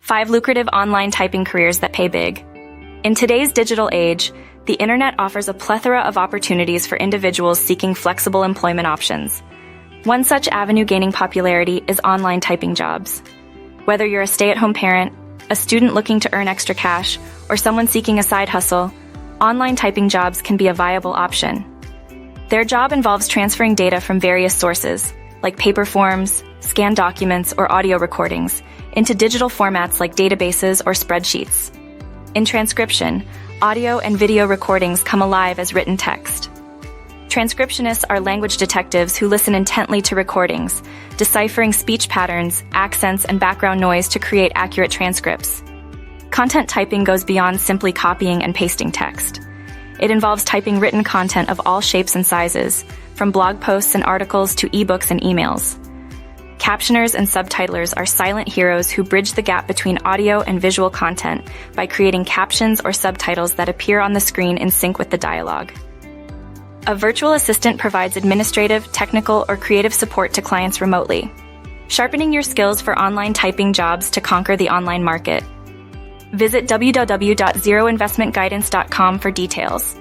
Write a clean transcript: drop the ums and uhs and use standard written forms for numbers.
5 lucrative online typing careers that pay big. In today's digital age, the internet offers a plethora of opportunities for individuals seeking flexible employment options. One such avenue gaining popularity is online typing jobs. Whether you're a stay-at-home parent, a student looking to earn extra cash, or someone seeking a side hustle, online typing jobs can be a viable option. Their job involves transferring data from various sources, like paper forms, scanned documents, or audio recordings, into digital formats like databases or spreadsheets. In transcription, audio and video recordings come alive as written text. Transcriptionists are language detectives who listen intently to recordings, deciphering speech patterns, accents, and background noise to create accurate transcripts. Content typing goes beyond simply copying and pasting text. It involves typing written content of all shapes and sizes, from blog posts and articles to ebooks and emails. Captioners and subtitlers are silent heroes who bridge the gap between audio and visual content by creating captions or subtitles that appear on the screen in sync with the dialogue. A virtual assistant provides administrative, technical, or creative support to clients remotely, sharpening your skills for online typing jobs to conquer the online market. Visit www.zeroinvestmentguidance.com for details.